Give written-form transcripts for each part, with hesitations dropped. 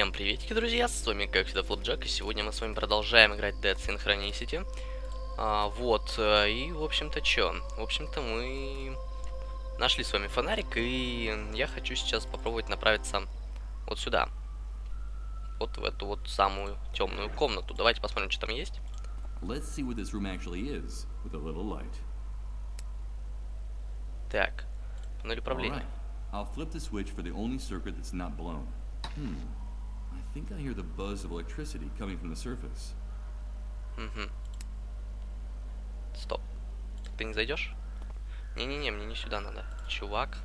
Всем приветики, друзья, с вами, как всегда, Flapjack'a, и сегодня мы с вами продолжаем играть Synchronicity. И, в общем-то, чё? В общем-то, мы нашли с вами фонарик, и я хочу сейчас попробовать направиться вот сюда. Вот в эту вот самую темную комнату. Давайте посмотрим, что там есть. Так, панель управления. I'll flip the switch for the only circuit that's not blown. I think I hear the buzz of electricity coming from the surface. Стоп. Ты не зайдешь? Не-не-не, мне не сюда надо. Чувак.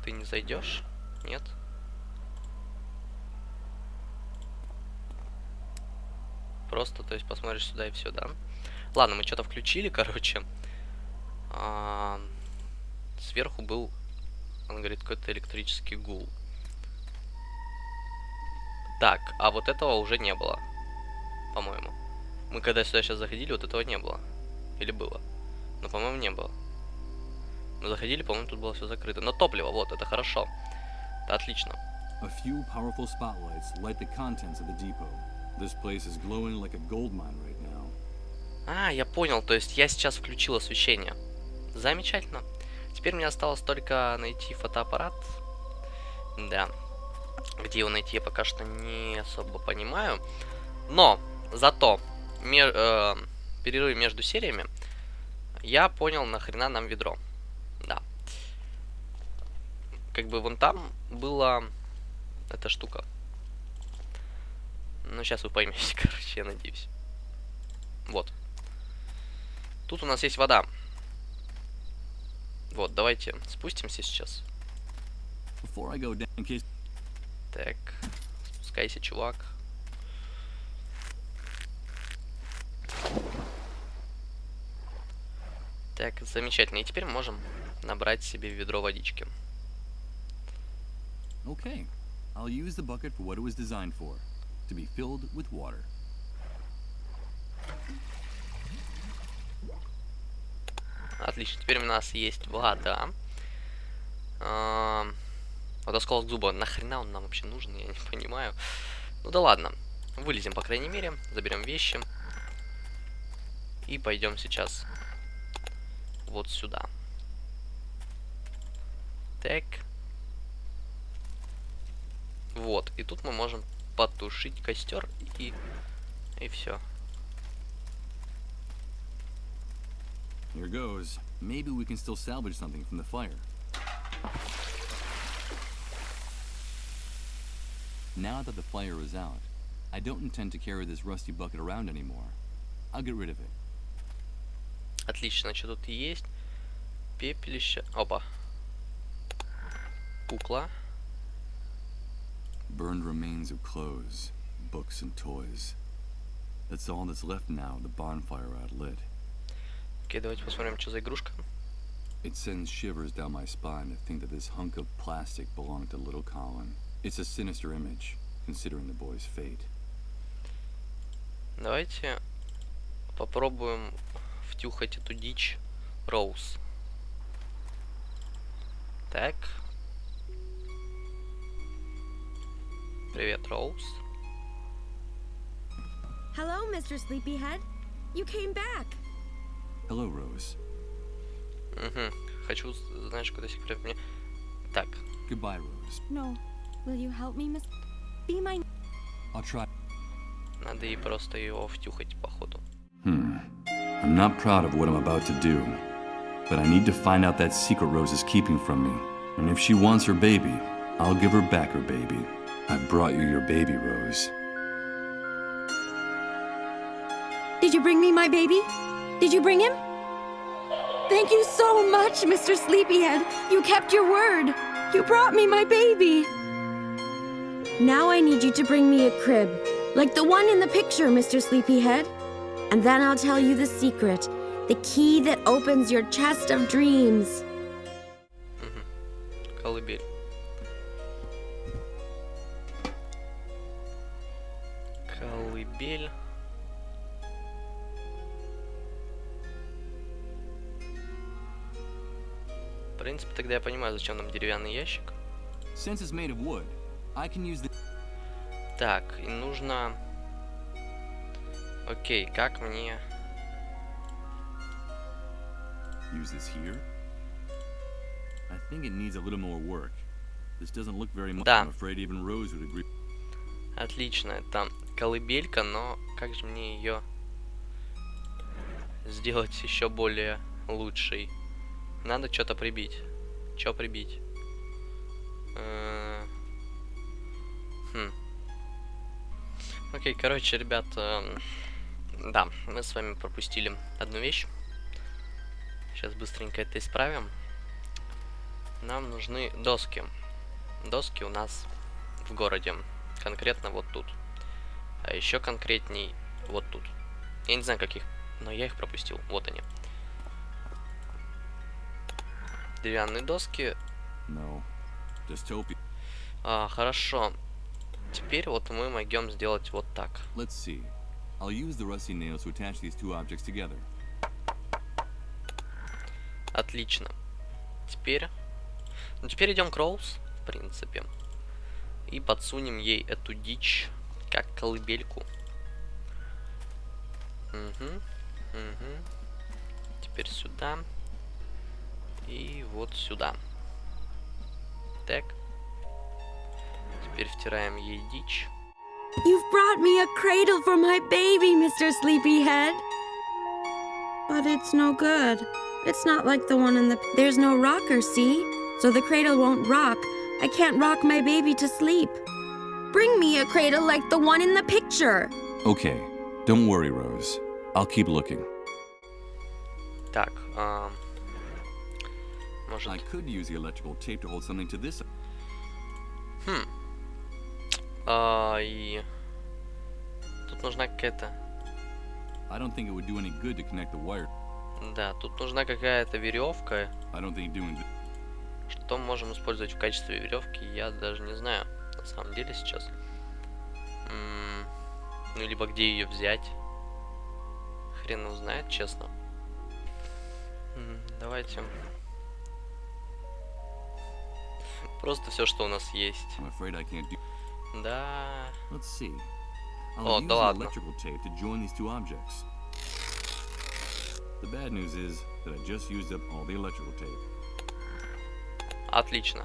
Ты не зайдешь? Нет? Просто, то есть, посмотришь сюда и все, да? Ладно, мы что-то включили, короче. Сверху был, он говорит, какой-то электрический гул. Так, а вот этого уже не было, по-моему. Мы когда сюда сейчас заходили, вот этого не было. Или было? Но, по-моему, не было. Мы заходили, по-моему, тут было все закрыто. Но топливо, вот, это хорошо. Это отлично. Я понял, то есть я сейчас включил освещение. Замечательно. Теперь мне осталось только найти фотоаппарат. Да. Где его найти, я пока что не особо понимаю. Но, зато, в перерыве между сериями, я понял, нахрена нам ведро. Да. Как бы вон там была эта штука. Ну, сейчас вы поймете, короче, я надеюсь. Вот. Тут у нас есть вода. Вот, давайте спустимся сейчас. Так, спускайся, чувак. Так, замечательно. И теперь мы можем набрать себе ведро водички. Okay, I'll use the bucket for what it was designed for, to be filled with water. Отлично, теперь у нас есть вода. Вот осколок зуба. Нахрена он нам вообще нужен, я не понимаю. Ну да ладно. Вылезем, по крайней мере. Заберем вещи. И пойдем сейчас вот сюда. Так. Вот. И тут мы можем потушить костер и все. Here goes. Maybe we can still salvage something from the fire. Now that the fire is out, I don't intend to carry this rusty bucket around anymore. I'll get rid of it. Отлично, что тут есть? Пепелище. Опа. Кукла. Burned remains of clothes, books and toys. That's all that's left now, the bonfire outlit. Окей, давайте посмотрим, что за игрушка. It sends shivers down my spine to think that this hunk of plastic belonged to little Colin. It's a sinister image, considering the boy's fate. Давайте попробуем втюхать эту дичь Роуз. Так. Привет, Роуз. Hello, Mr. Sleepyhead. You came back. Hello, Rose. Хочу, знаешь, куда секрет мне. Так. Goodbye, Rose. No. Will you help me, Miss? Be my... I'll try. Надо ей просто его втюхать, походу. I'm not proud of what I'm about to do, but I need to find out that secret Rose is keeping from me. And if she wants her baby, I'll give her back her baby. I brought you your baby, Rose. Did you bring me my baby? Did you bring him? Thank you so much, Mr. Sleepyhead. You kept your word. You brought me my baby. Now I need you to bring me a crib, like the one in the picture, Mr. Sleepyhead. And then I'll tell you the secret, the key that opens your chest of dreams. Колыбель. Колыбель. В принципе, тогда я понимаю, зачем нам деревянный ящик. Since it's made of wood, I can use the... Так, и нужно... Окей, как мне... Use this here? I think it needs a little more work. This doesn't look very much. Да. I'm afraid even Rose would agree. Отлично, это колыбелька, но как же мне ее сделать еще более лучшей? Надо что-то прибить. Что прибить? Окей, короче, ребят, да, мы с вами пропустили одну вещь. Сейчас быстренько это исправим. Нам нужны доски. Доски у нас в городе. Конкретно вот тут. А еще конкретней вот тут. Я не знаю, каких, но я их пропустил. Вот они. Деревянные доски. No. Dystopia. Хорошо. Теперь вот мы могем сделать вот так. Let's see. I'll use the rusty nails to attach these two objects together. Отлично. Теперь... Ну, теперь идем к Роуз, в принципе. И подсунем ей эту дичь, как колыбельку. Теперь сюда. И вот сюда. Так. Теперь втираем ей дичь. You've brought me a cradle for my baby, Mr. Sleepyhead. But it's no good. It's not like the one in the... There's no rocker, see? So the cradle won't rock. I can't rock my baby to sleep. Bring me a cradle like the one in the picture. Okay. Don't worry, Rose. I'll keep looking. Так, может... I could use the electrical tape to hold something to this. И... Тут нужна какая-то... I don't think it would do any good to connect the wire. Да, тут нужна какая-то веревка. I don't think doing this. Что мы можем использовать в качестве веревки, я даже не знаю. На самом деле сейчас. Ну, либо где ее взять. Хрен его знает, честно. Давайте. Просто все, что у нас есть. I'm afraid I can't do. Да. Let's see. О, I'll use да the ладно. electrical tape to join these two objects. The bad news is that I just used up all the electrical tape. Отлично.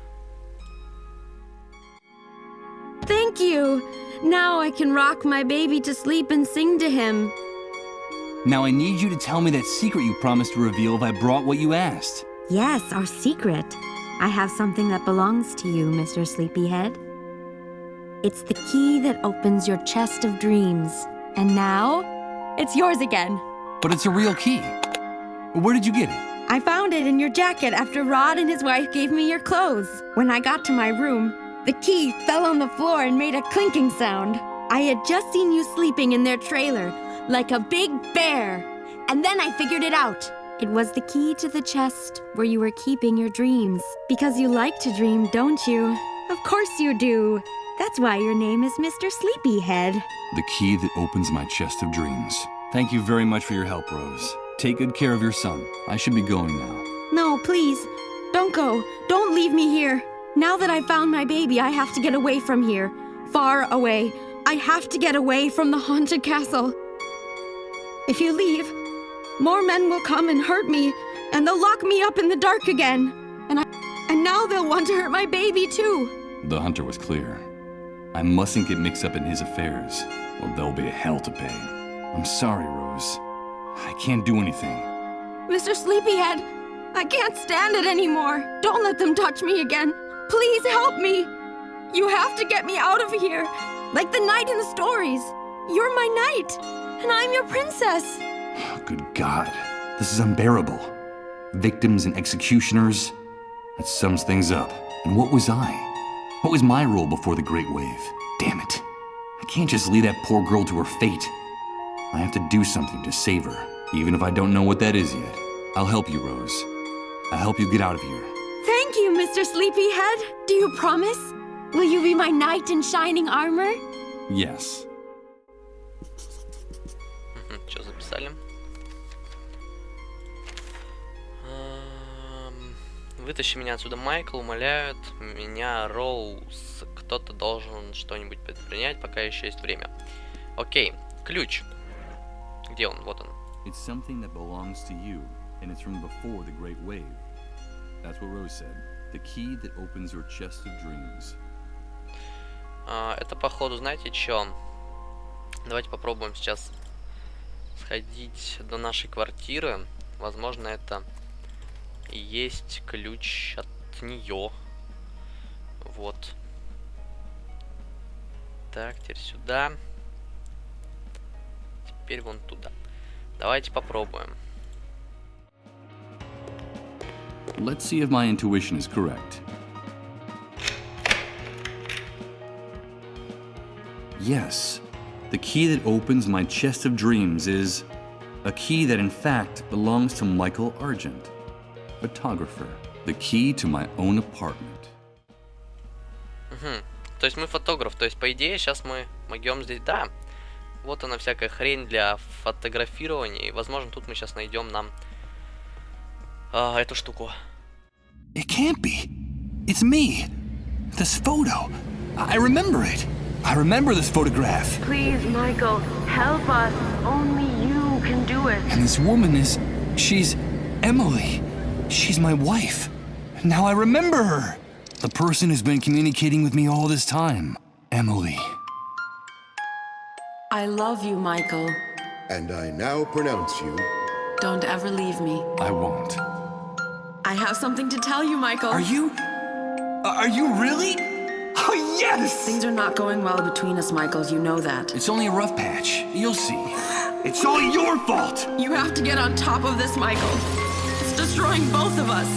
Thank you. Now I can rock my baby to sleep and sing to him. Now I need you to tell me that secret you promised to reveal if I brought what you asked. Yes, our secret. I have something that belongs to you, Mr. Sleepyhead. It's the key that opens your chest of dreams. And now, it's yours again. But it's a real key. Where did you get it? I found it in your jacket after Rod and his wife gave me your clothes. When I got to my room, the key fell on the floor and made a clinking sound. I had just seen you sleeping in their trailer, like a big bear. And then I figured it out. It was the key to the chest where you were keeping your dreams. Because you like to dream, don't you? Of course you do. That's why your name is Mr. Sleepyhead. The key that opens my chest of dreams. Thank you very much for your help, Rose. Take good care of your son. I should be going now. No, please. Don't go. Don't leave me here. Now that I found my baby, I have to get away from here. Far away. I have to get away from the haunted castle. If you leave, more men will come and hurt me, and they'll lock me up in the dark again. And now they'll want to hurt my baby too. The hunter was clear. I mustn't get mixed up in his affairs, or there'll be hell to pay. I'm sorry, Rose. I can't do anything. Mr. Sleepyhead, I can't stand it anymore. Don't let them touch me again. Please help me. You have to get me out of here. Like the knight in the stories. You're my knight, and I'm your princess. Good God. This is unbearable. Victims and executioners. That sums things up. And what was I? What was my role before the Great Wave? Damn it. I can't just leave that poor girl to her fate. I have to do something to save her, even if I don't know what that is yet. I'll help you, Rose. I'll help you get out of here. Thank you, Mr. Sleepyhead. Do you promise? Will you be my knight in shining armor? Yes. Что записали? Вытащи меня отсюда, Майкл, умоляют меня, Роуз. Кто-то должен что-нибудь предпринять, пока еще есть время. Окей, ключ. Где он? Вот он. It's something that belongs to you, and it's from before the great wave. That's what Rose said. The key that opens your chest of dreams. Это, походу, знаете, что? Давайте попробуем сейчас сходить до нашей квартиры. Возможно, это и есть ключ от нее. Вот. Так, теперь сюда. Теперь вон туда. Давайте попробуем. Let's see if my intuition is correct. Yes, the key that opens my chest of dreams is a key that in fact belongs to Michael Argent, photographer. The key to my own apartment. То есть мы фотограф, то есть по идее сейчас мы могем здесь, да, вот она всякая хрень для фотографирования, и возможно тут мы сейчас найдем нам эту штуку. It can't be. It's me. This photo. I remember it. I remember this photograph. Please, Michael, help us. Only you can do it. And this woman is... she's Emily. She's my wife. Now I remember her. The person who's been communicating with me all this time. Emily. I love you, Michael. And I now pronounce you. Don't ever leave me. I won't. I have something to tell you, Michael. Are you really? Oh, yes! Things are not going well between us, Michael. You know that. It's only a rough patch. You'll see. It's all your fault! You have to get on top of this, Michael. It's destroying both of us.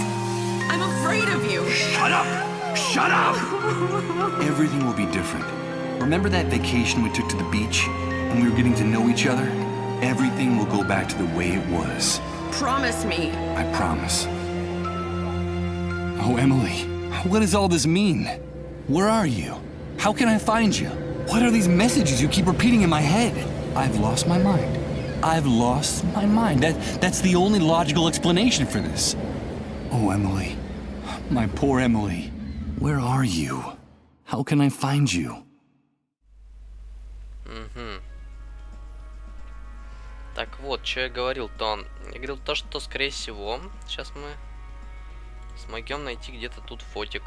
I'm afraid of you. Shut up! Shut up! Everything will be different. Remember that vacation we took to the beach when we were getting to know each other? Everything will go back to the way it was. Promise me. I promise. Oh, Emily, what does all this mean? Where are you? How can I find you? What are these messages you keep repeating in my head? I've lost my mind. I've lost my mind. That's the only logical explanation for this. Oh, Emily. My poor Emily. Where are you? How can I find you? Так вот, что я говорил-то. Я говорил то, что, скорее всего, сейчас мы смогем найти где-то тут фотик.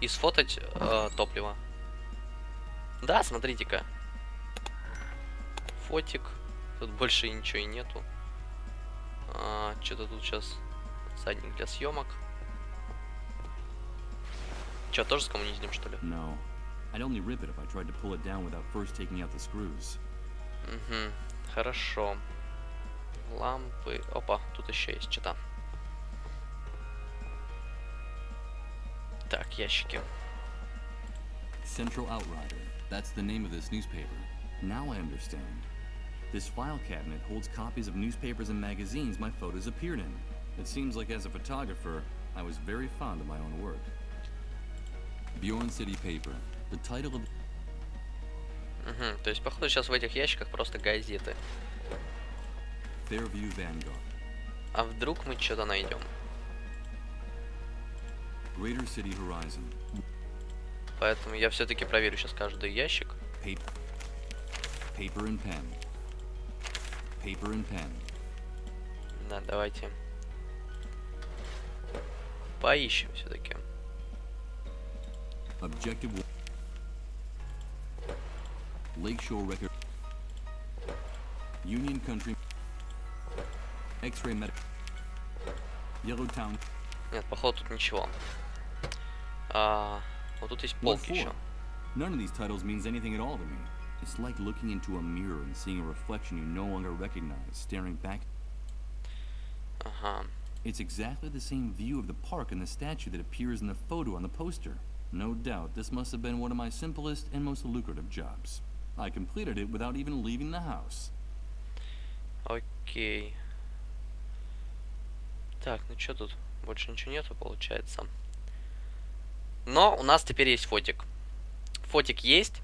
И сфотать топливо. Да, смотрите-ка. Фотик. Тут больше ничего и нету. Что-то тут сейчас задник для съемок. Че, тоже скоммуниздим, что ли? No. I'd only rip it if I tried to pull it down without first taking out the screws. Угу, хорошо. Лампы. Опа, тут еще есть что-то. Так, ящики. Central Outrider. That's the name of this newspaper. Now I understand. This file cabinet holds copies of newspapers and magazines my photos appeared in. It seems like as a photographer, I was very fond of my own work. Bjorn City Paper. The title of... Угу, то есть, походу, сейчас в этих ящиках просто газеты. Fairview Vanguard. А вдруг мы что-то найдем? Greater City Horizon. Поэтому я все-таки проверю сейчас каждый ящик. Paper and pen. Paper and pen. Да, давайте поищем все-таки. Objective Lakeshore Record. Union Country. X-ray Medical. Yellowtown. Нет, походу тут ничего. Вот тут есть What полки for? еще. None of these titles means anything at all to me. It's like looking into a mirror and seeing a reflection you no longer recognize, staring back. Ага. It's exactly the same view of the park and the statue that appears in the photo on the poster. No doubt, this must have been one of my simplest and most lucrative jobs. I completed it without even leaving the house. Окей. Так, ну что тут? Больше ничего нету, получается. Но у нас теперь есть фотик. Фотик есть.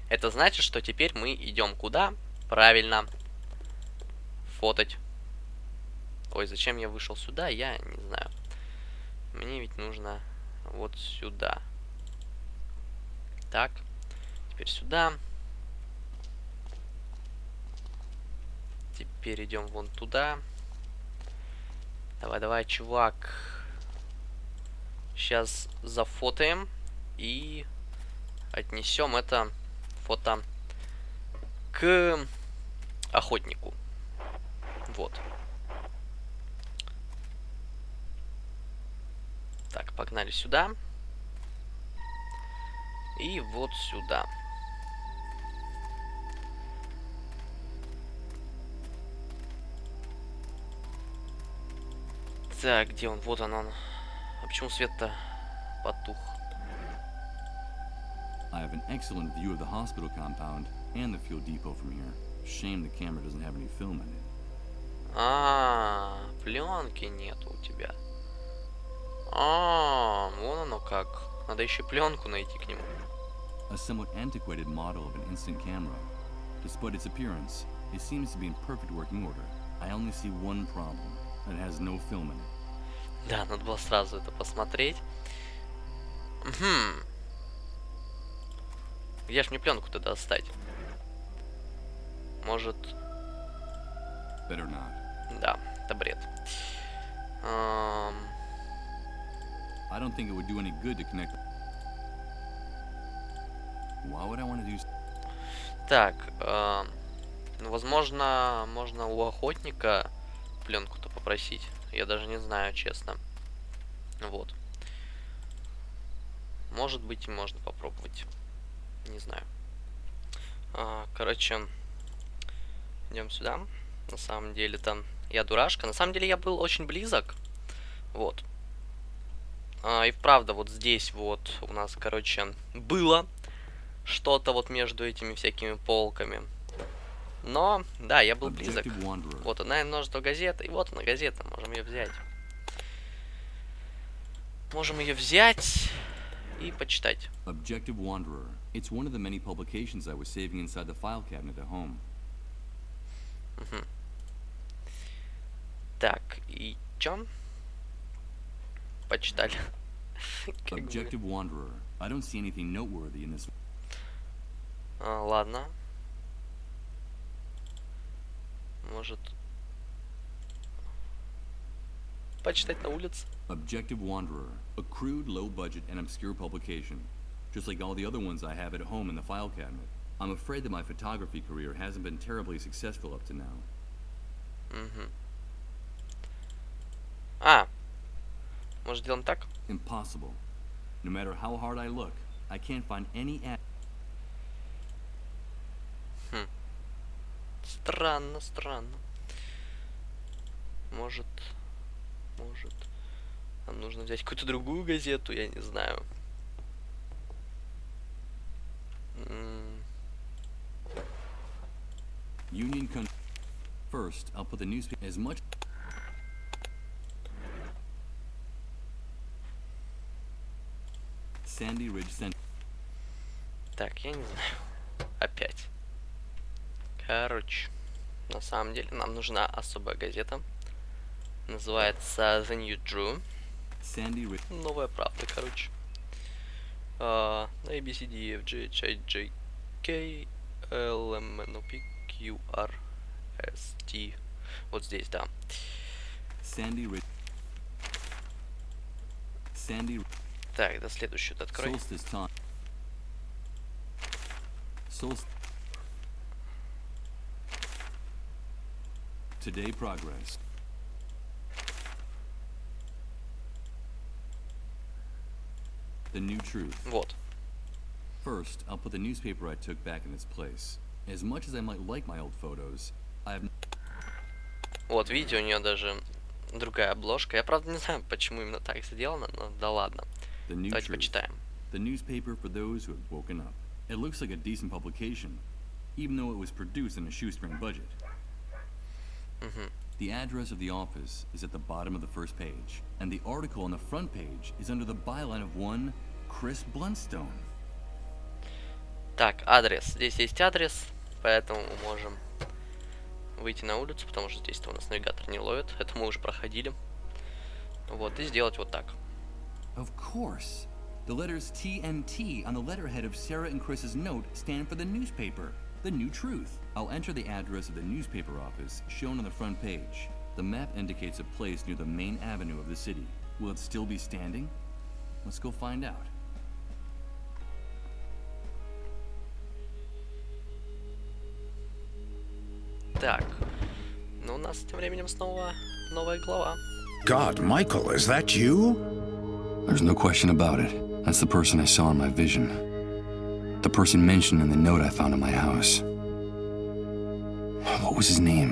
Это значит, что теперь мы идем куда? Правильно. Фотать. Ой, зачем я вышел сюда, я не знаю. Мне ведь нужно вот сюда. Так, теперь сюда. Теперь идем вон туда. Давай, давай, чувак. Сейчас зафотаем и отнесем это фото к охотнику. Вот. Так, погнали сюда. И вот сюда. Так, где он? Вот он. А почему свет-то потух? I have an excellent view of the hospital compound and the fuel depot from here. Shame the camera doesn't have any film in it. Пленки нету у тебя. Вон оно как. Надо еще пленку найти к нему. A somewhat antiquated model of an instant camera. Despite its appearance, it seems to be in perfect working order. I only see one problem. It has no film in it. Да, надо было сразу это посмотреть. Где ж мне пленку тогда достать? Может... Better not. Да, это бред. I don't think it would do any good to connect. Why would I want to do... Так, ну, возможно, можно у охотника пленку-то попросить. Я даже не знаю, честно. Вот. Может быть, и можно попробовать. Не знаю. Короче, идем сюда. На самом деле там я дурашка. На самом деле я был очень близок. Вот. И вправду вот здесь вот у нас, короче, было что-то вот между этими всякими полками. Но, да, я был близок. Вот одна множество газет. И вот она газета. Можем ее взять. Можем ее взять и почитать. Objective Wanderer. It's one of the many publications I was saving inside the file cabinet at home. Так, и чё? Почитали. Objective Wanderer. I don't see anything noteworthy in this. Ладно. Может... почитать на улице? Objective Wanderer. A crude, low-budget, and obscure publication. Just like all the other ones I have at home in the file cabinet. I'm afraid that my photography career hasn't been terribly successful up to now. Может, делаем так? Impossible. No matter how hard I look, I can't find any ad. Странно, странно. Может, нам нужно взять какую-то другую газету, я не знаю. Union Country. First, I'll put the newspaper as much. Sandy Ridge Center. Так, я не знаю. Опять. Короче, на самом деле нам нужна особая газета. Называется The New Drew. Sandy Ridge. Новая правда, короче. A, B, C, D, F, G, H, I, J, K, L, M, N, O, P, Q, R, S, T. Вот здесь, да. Sandy Ridge. Sandy. Так, да, следующую открой. Solstice time. Solstice. Today progress. The new truth. Вот. First, I'll put the newspaper I took back in its place. As much as I might like my old photos, I have... Вот, видите, у нее даже другая обложка. Я, правда, не знаю, почему именно так сделано, но да ладно. Давайте почитаем. The newspaper for those who have woken up. It looks like a decent publication, even though it was produced on a shoestring budget. The address of the office is at the bottom of the first page, and the article on the front page is under the byline of one Chris Bluntstone. Так, адрес. Здесь есть адрес, поэтому мы можем выйти на улицу, потому что здесь-то у нас навигатор не ловит. Это мы уже проходили. Вот, и сделать вот так. Of course. The letters T and T on the letterhead of Sarah and Chris's note stand for the newspaper, The New Truth. I'll enter the address of the newspaper office shown on the front page. The map indicates a place near the main avenue of the city. Will it still be standing? Let's go find out. Так, ну у нас тем временем снова новая глава. God, Michael, is that you? There's no question about it. That's the person I saw in my vision. The person mentioned in the note I found in my house. What was his name?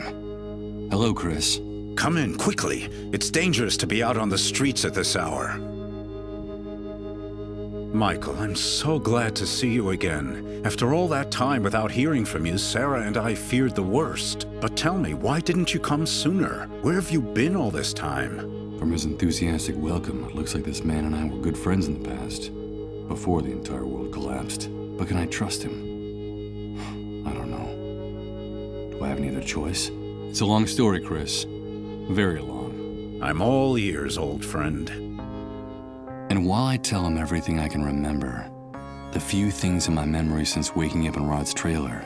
Hello, Chris. Come in, quickly. It's dangerous to be out on the streets at this hour. Michael, I'm so glad to see you again. After all that time without hearing from you, Sarah and I feared the worst. But tell me, why didn't you come sooner? Where have you been all this time? From his enthusiastic welcome, it looks like this man and I were good friends in the past, before the entire world collapsed. But can I trust him? I don't know. Do I have any other choice? It's a long story, Chris. Very long. I'm all ears, old friend. And while I tell him everything I can remember, the few things in my memory since waking up in Rod's trailer,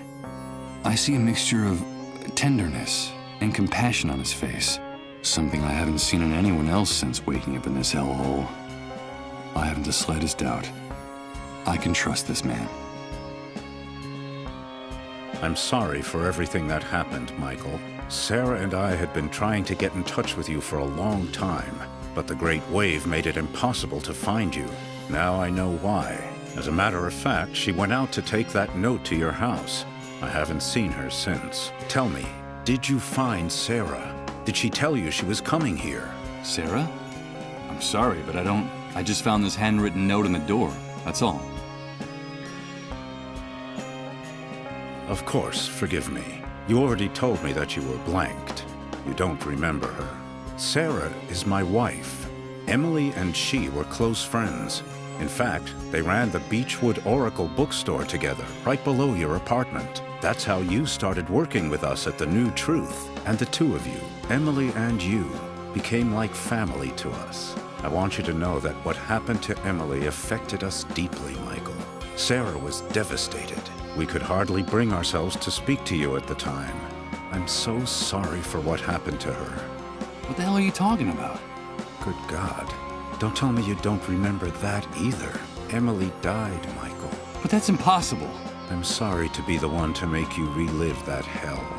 I see a mixture of tenderness and compassion on his face. Something I haven't seen in anyone else since waking up in this hellhole. I haven't the slightest doubt. I can trust this man. I'm sorry for everything that happened, Michael. Sarah and I had been trying to get in touch with you for a long time, but the Great Wave made it impossible to find you. Now I know why. As a matter of fact, she went out to take that note to your house. I haven't seen her since. Tell me, did you find Sarah? Did she tell you she was coming here? Sarah? I'm sorry, but I just found this handwritten note on the door. That's all. Of course, forgive me. You already told me that you were blanked. You don't remember her. Sarah is my wife. Emily and she were close friends. In fact, they ran the Beechwood Oracle bookstore together, right below your apartment. That's how you started working with us at The New Truth. And the two of you, Emily and you, became like family to us. I want you to know that what happened to Emily affected us deeply, Michael. Sarah was devastated. We could hardly bring ourselves to speak to you at the time. I'm so sorry for what happened to her. What the hell are you talking about? Good God. Don't tell me you don't remember that either. Emily died, Michael. But that's impossible. I'm sorry to be the one to make you relive that hell.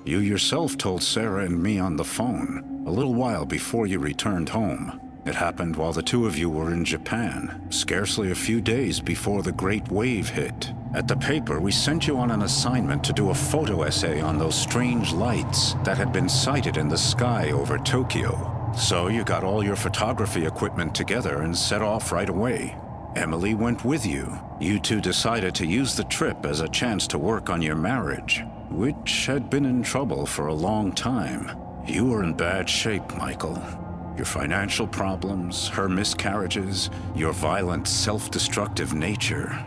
You yourself told Sarah and me on the phone, a little while before you returned home. It happened while the two of you were in Japan, scarcely a few days before the Great Wave hit. At the paper, we sent you on an assignment to do a photo essay on those strange lights that had been sighted in the sky over Tokyo. So you got all your photography equipment together and set off right away. Emily went with you. You two decided to use the trip as a chance to work on your marriage, which had been in trouble for a long time. You were in bad shape, Michael. Your financial problems, her miscarriages, your violent, self-destructive nature.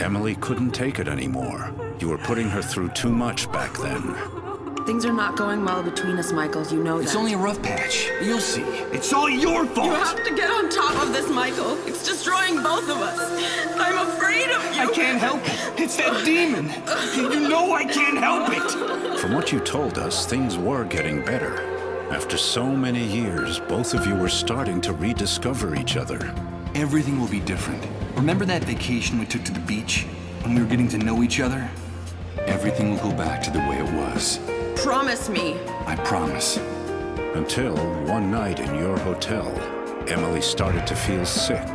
Emily couldn't take it anymore. You were putting her through too much back then. Things are not going well between us, Michael. You know that. It's only a rough patch. You'll see. It's all your fault! You have to get on top of this, Michael. It's destroying both of us. I'm afraid of you. I can't help it. It's that demon. You know I can't help it. From what you told us, things were getting better. After so many years, both of you were starting to rediscover each other. Everything will be different. Remember that vacation we took to the beach? When we were getting to know each other? Everything will go back to the way it was. Promise me. I promise. Until one night in your hotel, Emily started to feel sick.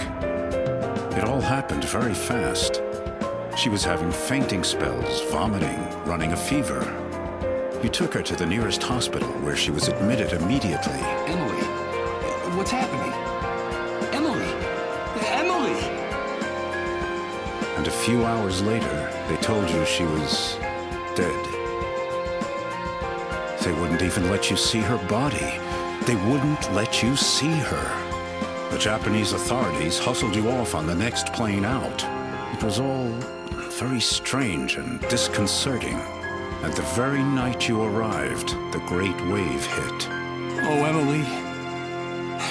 It all happened very fast. She was having fainting spells, vomiting, running a fever. You took her to the nearest hospital where she was admitted immediately. Emily, what's happening? Emily! Emily! And a few hours later, they told you she was dead. They wouldn't even let you see her body. They wouldn't let you see her. The Japanese authorities hustled you off on the next plane out. It was all very strange and disconcerting. And the very night you arrived, the Great Wave hit. Oh, Emily.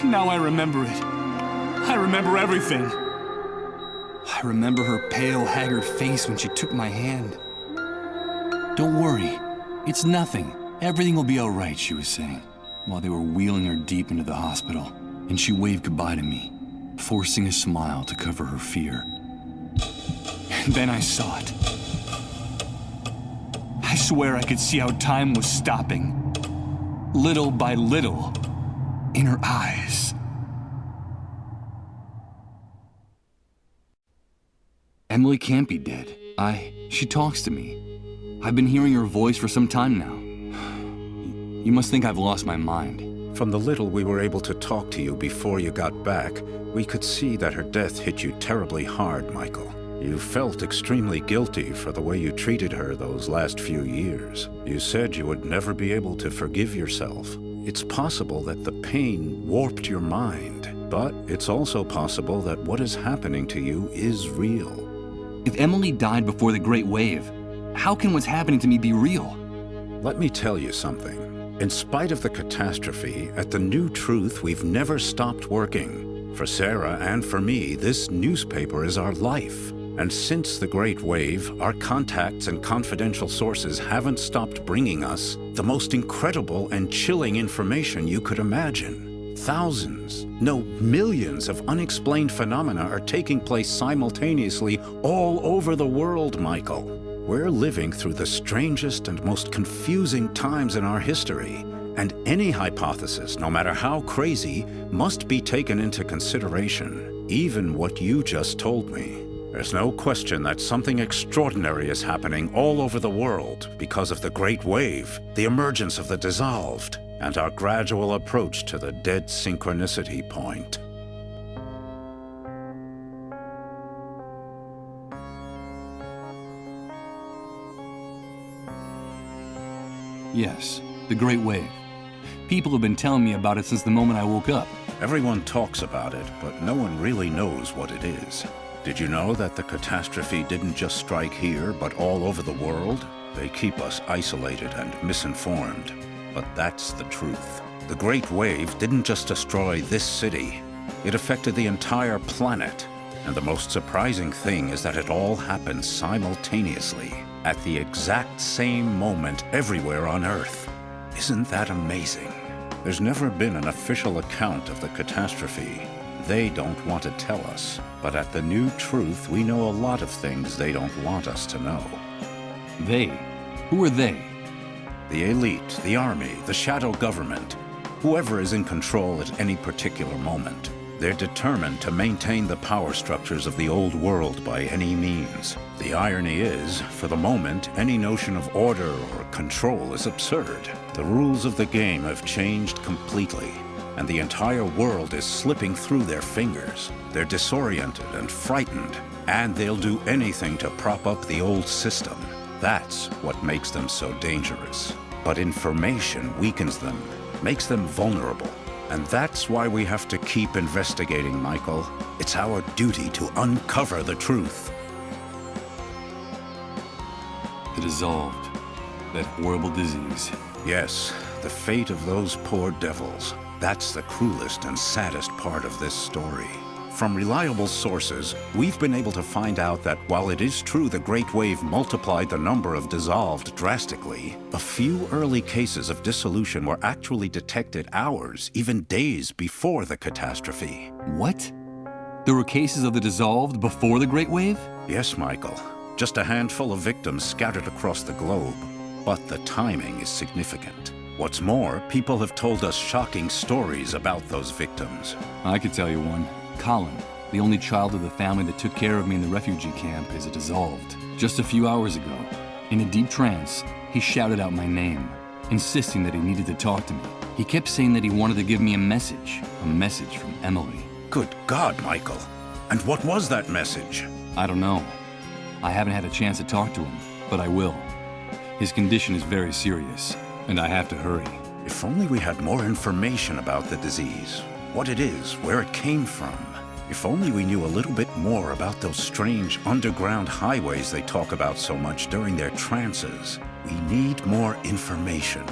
Now I remember it. I remember everything. I remember her pale, haggard face when she took my hand. Don't worry, it's nothing. Everything will be all right, she was saying, while they were wheeling her deep into the hospital. And she waved goodbye to me, forcing a smile to cover her fear. And then I saw it. I swear I could see how time was stopping. Little by little, in her eyes. Emily can't be dead. She talks to me. I've been hearing her voice for some time now. You must think I've lost my mind. From the little we were able to talk to you before you got back, we could see that her death hit you terribly hard, Michael. You felt extremely guilty for the way you treated her those last few years. You said you would never be able to forgive yourself. It's possible that the pain warped your mind, but it's also possible that what is happening to you is real. If Emily died before the Great Wave, how can what's happening to me be real? Let me tell you something. In spite of the catastrophe, at the New Truth, we've never stopped working. For Sarah and for me, this newspaper is our life. And since the Great Wave, our contacts and confidential sources haven't stopped bringing us the most incredible and chilling information you could imagine. Thousands, no, millions of unexplained phenomena are taking place simultaneously all over the world, Michael. We're living through the strangest and most confusing times in our history, and any hypothesis, no matter how crazy, must be taken into consideration, even what you just told me. There's no question that something extraordinary is happening all over the world because of the Great Wave, the emergence of the dissolved, and our gradual approach to the dead synchronicity point. Yes, the Great Wave. People have been telling me about it since the moment I woke up. Everyone talks about it, but no one really knows what it is. Did you know that the catastrophe didn't just strike here, but all over the world? They keep us isolated and misinformed. But that's the truth. The Great Wave didn't just destroy this city. It affected the entire planet. And the most surprising thing is that it all happened simultaneously, at the exact same moment everywhere on Earth. Isn't that amazing? There's never been an official account of the catastrophe. They don't want to tell us. But at the New Truth, we know a lot of things they don't want us to know. They? Who are they? The elite, the army, the shadow government, whoever is in control at any particular moment. They're determined to maintain the power structures of the old world by any means. The irony is, for the moment, any notion of order or control is absurd. The rules of the game have changed completely, and the entire world is slipping through their fingers. They're disoriented and frightened, and they'll do anything to prop up the old system. That's what makes them so dangerous. But information weakens them, makes them vulnerable. And that's why we have to keep investigating, Michael. It's our duty to uncover the truth. The dissolved. That horrible disease. Yes, the fate of those poor devils. That's the cruelest and saddest part of this story. From reliable sources, we've been able to find out that while it is true the Great Wave multiplied the number of dissolved drastically, a few early cases of dissolution were actually detected hours, even days before the catastrophe. What? There were cases of the dissolved before the Great Wave? Yes, Michael. Just a handful of victims scattered across the globe. But the timing is significant. What's more, people have told us shocking stories about those victims. I could tell you one. Colin, the only child of the family that took care of me in the refugee camp, is a dissolved. Just a few hours ago, in a deep trance, he shouted out my name, insisting that he needed to talk to me. He kept saying that he wanted to give me a message from Emily. Good God, Michael. And what was that message? I don't know. I haven't had a chance to talk to him, but I will. His condition is very serious, and I have to hurry. If only we had more information about the disease, what it is, where it came from. If only we knew a little bit more about those strange underground highways they talk about so much during their trances. We need more information.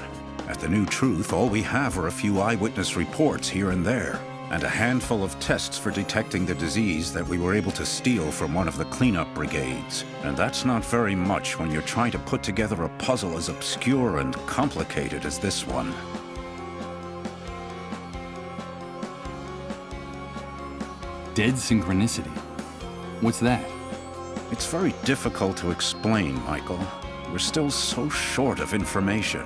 At the New Truth, all we have are a few eyewitness reports here and there. and a handful of tests for detecting the disease that we were able to steal from one of the cleanup brigades. And that's not very much when you're trying to put together a puzzle as obscure and complicated as this one. Dead synchronicity? What's that? It's very difficult to explain, Michael. We're still so short of information.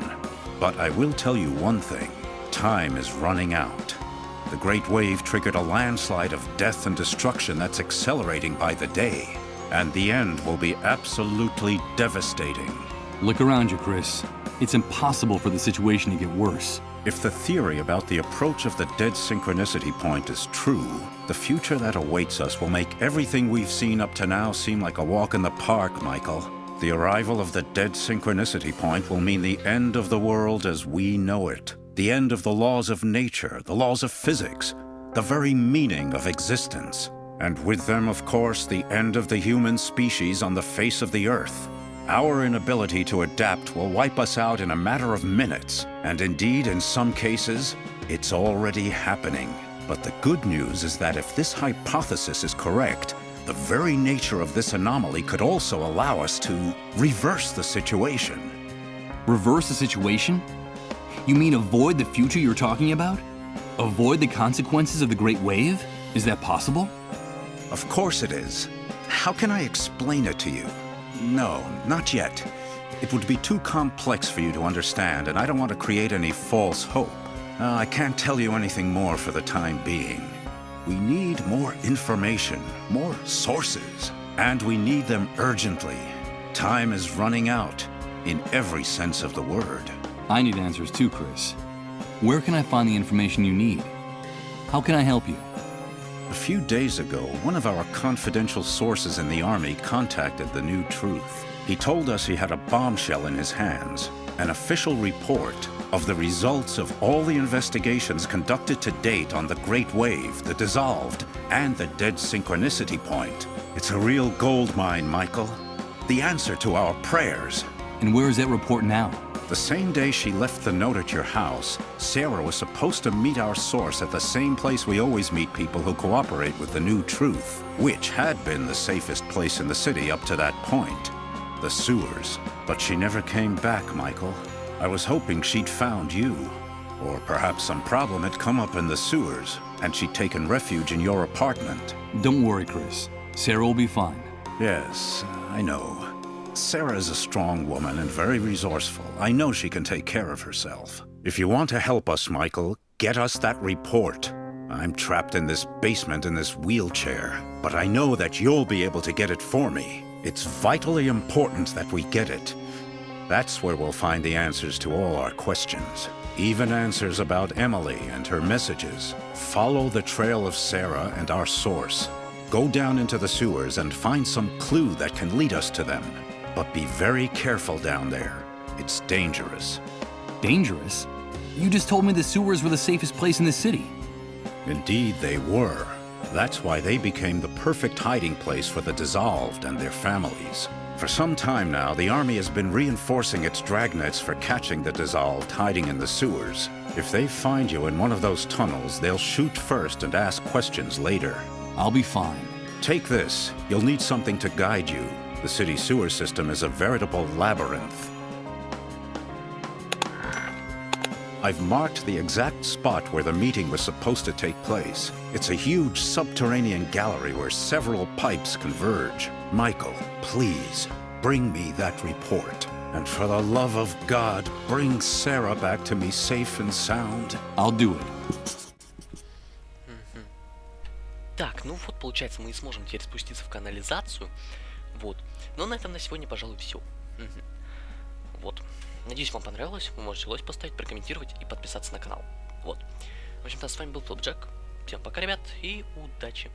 But I will tell you one thing. Time is running out. The Great Wave triggered a landslide of death and destruction that's accelerating by the day. And the end will be absolutely devastating. Look around you, Chris. It's impossible for the situation to get worse. If the theory about the approach of the dead synchronicity point is true, the future that awaits us will make everything we've seen up to now seem like a walk in the park, Michael. The arrival of the dead synchronicity point will mean the end of the world as we know it. The end of the laws of nature, the laws of physics, the very meaning of existence. And with them, of course, the end of the human species on the face of the earth. Our inability to adapt will wipe us out in a matter of minutes. And indeed, in some cases, it's already happening. But the good news is that if this hypothesis is correct, the very nature of this anomaly could also allow us to reverse the situation. Reverse the situation? You mean avoid the future you're talking about? Avoid the consequences of the Great Wave? Is that possible? Of course it is. How can I explain it to you? No, not yet. It would be too complex for you to understand, and I don't want to create any false hope. I can't tell you anything more for the time being. We need more information, more sources, and we need them urgently. Time is running out, in every sense of the word. I need answers too, Chris. Where can I find the information you need? How can I help you? A few days ago, one of our confidential sources in the Army contacted the New Truth. He told us he had a bombshell in his hands, an official report of the results of all the investigations conducted to date on the Great Wave, the Dissolved, and the Dead Synchronicity Point. It's a real gold mine, Michael. The answer to our prayers. And where is that report now? The same day she left the note at your house, Sarah was supposed to meet our source at the same place we always meet people who cooperate with the New Truth, which had been the safest place in the city up to that point, the sewers. But she never came back, Michael. I was hoping she'd found you. Or perhaps some problem had come up in the sewers, and she'd taken refuge in your apartment. Don't worry, Chris. Sarah will be fine. Yes, I know. Sarah is a strong woman and very resourceful. I know she can take care of herself. If you want to help us, Michael, get us that report. I'm trapped in this basement in this wheelchair, but I know that you'll be able to get it for me. It's vitally important that we get it. That's where we'll find the answers to all our questions. Even answers about Emily and her messages. Follow the trail of Sarah and our source. Go down into the sewers and find some clue that can lead us to them. But be very careful down there. It's dangerous. Dangerous? You just told me the sewers were the safest place in the city. Indeed, they were. That's why they became the perfect hiding place for the Dissolved and their families. For some time now, the Army has been reinforcing its dragnets for catching the Dissolved hiding in the sewers. If they find you in one of those tunnels, they'll shoot first and ask questions later. I'll be fine. Take this. You'll need something to guide you. The city sewer system is a veritable labyrinth. I've marked the exact spot where the meeting was supposed to take place. It's a huge subterranean gallery where several pipes converge. Michael, please, bring me that report. And for the love of God, bring Sarah back to me safe and sound. I'll do it. Так, ну вот, получается, мы сможем теперь спуститься в канализацию. Вот. Но на этом на сегодня, пожалуй, все. Вот. Надеюсь, вам понравилось. Вы можете лайк поставить, прокомментировать и подписаться на канал. Вот. В общем-то, с вами был Flapjack. Всем пока, ребят, и удачи.